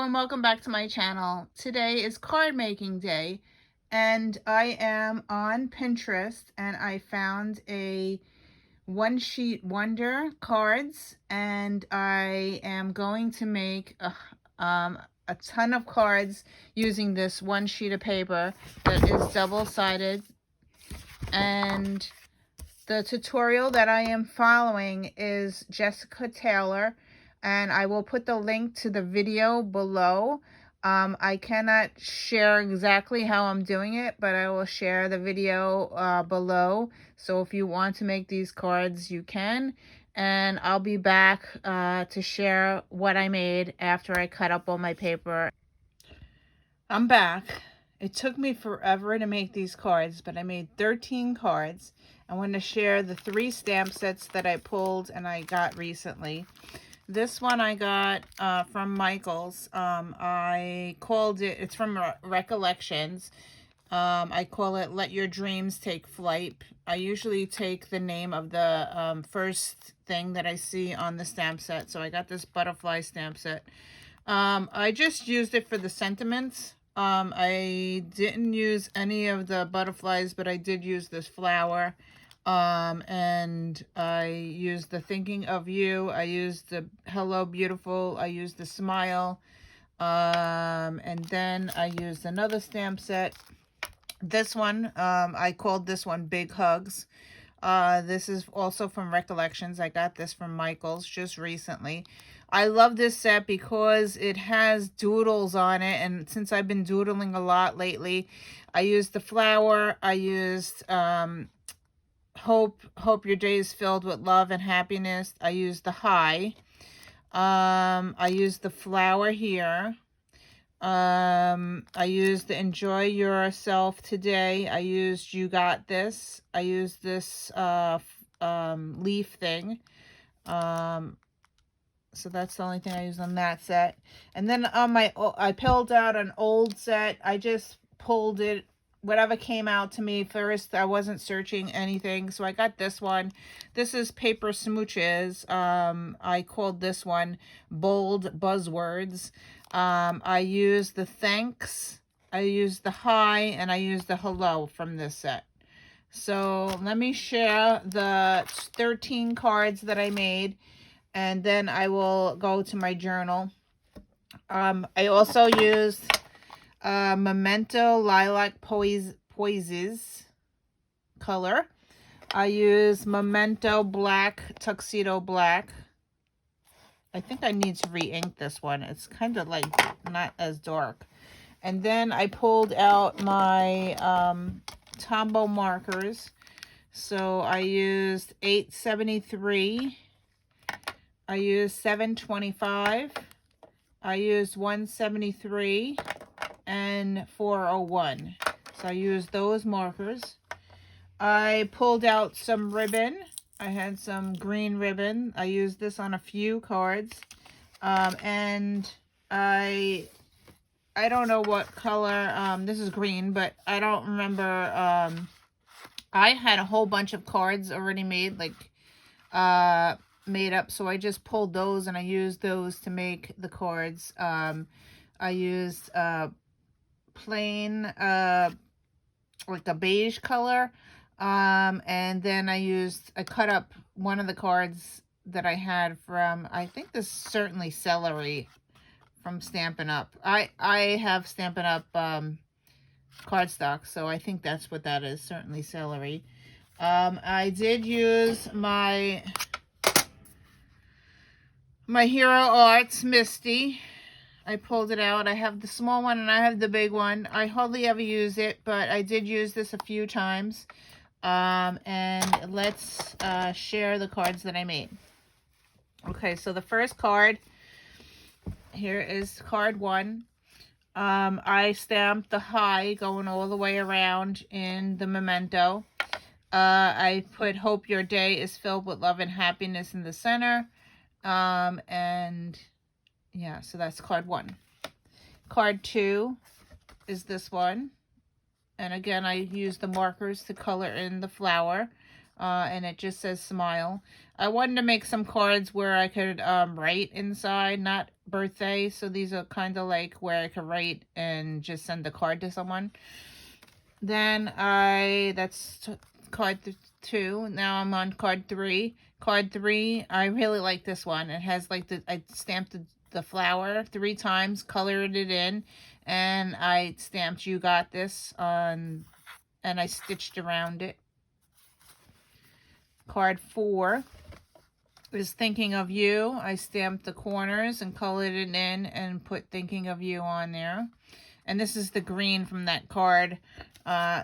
and welcome back to my channel. Today is card making day and I am on Pinterest and I found a one sheet wonder cards and I am going to make a ton of cards using this one sheet of paper that is double-sided. And the tutorial that I am following is Jessica Taylor, and I will put the link to the video below. I cannot share exactly how I'm doing it, but I will share the video below. So if you want to make these cards, you can. And I'll be back to share what I made after I cut up all my paper. I'm back. It took me forever to make these cards, but I made 13 cards. I want to share the 3 stamp sets that I pulled and I got recently. This one I got from Michaels. I called it, it's from Recollections. I call it Let Your Dreams Take Flight. I usually take the name of the first thing that I see on the stamp set. So I got this butterfly stamp set. I just used it for the sentiments. I didn't use any of the butterflies, but I did use this flower. And I used the thinking of you. I used the hello beautiful. I used the smile. And then I used another stamp set. This one, I called this one Big Hugs. This is also from Recollections. I got this from Michaels just recently. I love this set because it has doodles on it, and since I've been doodling a lot lately, I used the flower. I used hope your day is filled with love and happiness. I used the high. I used the flower here. I used the enjoy yourself today. I used you got this. I used this leaf thing. So that's the only thing I used on that set. And then on I pulled out an old set. I just pulled it, whatever came out to me first. I wasn't searching anything, so I got this one. This is Paper Smooches. I called this one Bold Buzzwords. I used the thanks, I used the hi, and I used the hello from this set. So let me share the 13 cards that I made, and then I will go to my journal. I also used Memento Lilac Poises color. I use Memento Black Tuxedo Black. I think I need to re-ink this one. It's kind of like not as dark. And then I pulled out my Tombow markers. So I used 873. I used 725. I used 173 and 401. So I used those markers. I pulled out some ribbon. I had some green ribbon. I used this on a few cards. And I don't know what color. This is green, but I don't remember. I had a whole bunch of cards already made, like made up, so I just pulled those and I used those to make the cards. I used plain like a beige color, and then I cut up one of the cards that I had from, I think this is certainly Celery from Stampin' Up. I have Stampin' Up cardstock, so I think that's what that is, certainly Celery. I did use my Hero Arts Misty. I pulled it out. I have the small one and I have the big one. I hardly ever use it, but I did use this a few times. And let's share the cards that I made. Okay, so the first card, here is card 1. I stamped the high going all the way around in the memento. I put hope your day is filled with love and happiness in the center. And yeah, so that's card 1. Card 2 is this one. And again, I used the markers to color in the flower. and it just says smile. I wanted to make some cards where I could write inside, not birthday. So these are kind of like where I could write and just send a card to someone. Then that's card 2. Now I'm on card 3. Card 3, I really like this one. It has like I stamped the flower 3 times, colored it in, and I stamped "You Got This" on, and I stitched around it. Card 4 is "Thinking of You." I stamped the corners and colored it in and put "Thinking of You" on there. And this is the green from that card.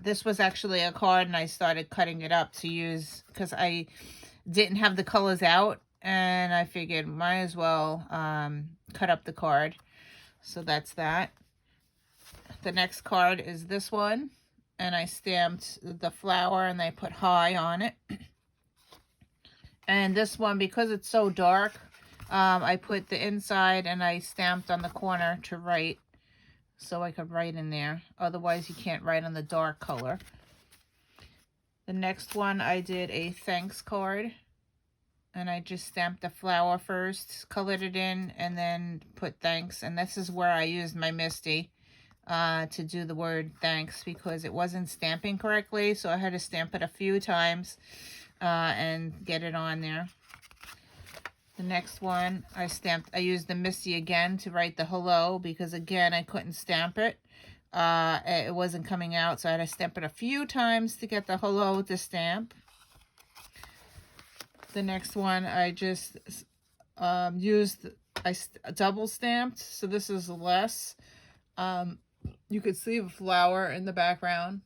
This was actually a card, and I started cutting it up to use because I didn't have the colors out, and I figured might as well cut up the card. So that's that. The next card is this one, and I stamped the flower and I put "Hi" on it. And this one, because it's so dark, I put the inside and I stamped on the corner to write, so I could write in there. Otherwise, you can't write on the dark color. The next one, I did a thanks card, and I just stamped the flower first, colored it in, and then put thanks. And this is where I used my Misty to do the word thanks, because it wasn't stamping correctly, so I had to stamp it a few times and get it on there. The next one, I used the Misty again to write the hello, because again, I couldn't stamp it. It wasn't coming out, so I had to stamp it a few times to get the hello to stamp. The next one, I just double stamped, so this is less. You could see a flower in the background.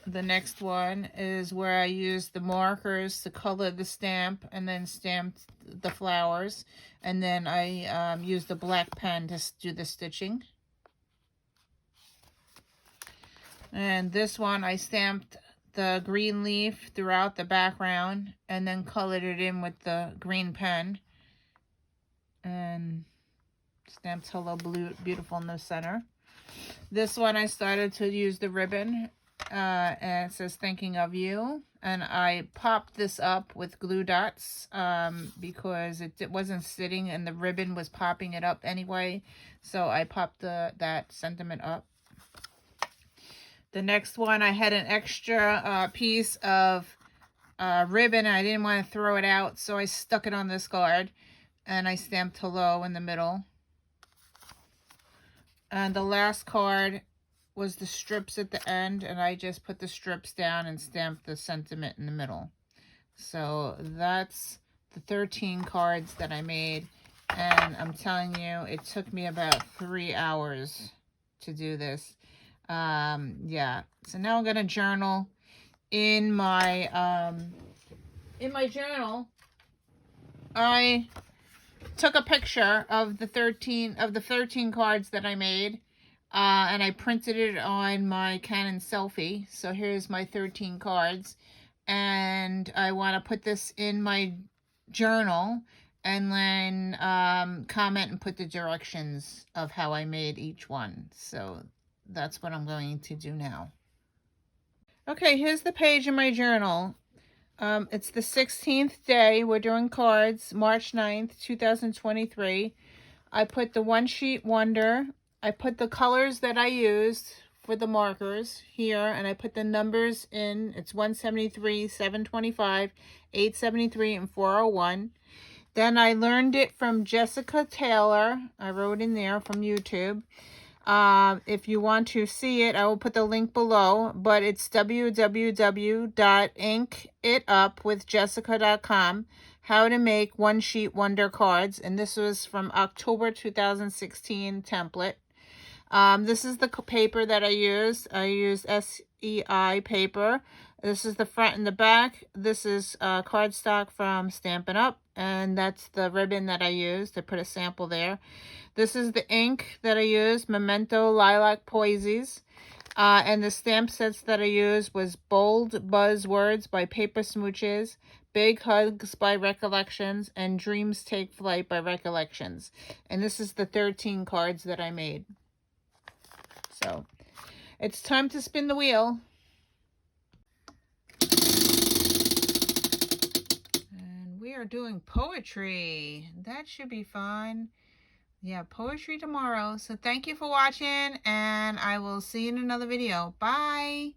The next one is where I used the markers to color the stamp and then stamped the flowers. And then I used a black pen to do the stitching. And this one, I stamped the green leaf throughout the background and then colored it in with the green pen. And stamped "Hello Blue Beautiful" in the center. This one, I started to use the ribbon. And it says "Thinking of You," and I popped this up with glue dots because it wasn't sitting and the ribbon was popping it up anyway, so I popped that sentiment up. The next one, I had an extra piece of ribbon, and I didn't want to throw it out, so I stuck it on this card, and I stamped "Hello" in the middle. And the last card was the strips at the end, and I just put the strips down and stamped the sentiment in the middle. So that's the 13 cards that I made, and I'm telling you, it took me about 3 hours to do this. Yeah, so now I'm gonna journal. In my journal, I took a picture of the 13 cards that I made. And I printed it on my Canon Selfie. So here's my 13 cards. And I want to put this in my journal and then comment and put the directions of how I made each one. So that's what I'm going to do now. Okay, here's the page in my journal. It's the 16th day. We're doing cards, March 9th, 2023. I put the One Sheet Wonder. I put the colors that I used for the markers here, and I put the numbers in. It's 173, 725, 873, and 401. Then I learned it from Jessica Taylor. I wrote in there from YouTube. If you want to see it, I will put the link below, but it's www.inkitupwithjessica.com. How to make One Sheet Wonder cards, and this was from October 2016 template. This is the paper that I used. I used SEI paper. This is the front and the back. This is cardstock from Stampin' Up, and that's the ribbon that I used. I put a sample there. This is the ink that I used, Memento Lilac Poisies. And the stamp sets that I used was Bold Buzzwords by Paper Smooches, Big Hugs by Recollections, and Dreams Take Flight by Recollections. And this is the 13 cards that I made. So, it's time to spin the wheel. are doing poetry. That should be fun. Yeah, poetry tomorrow. So thank you for watching, and I will see you in another video. Bye.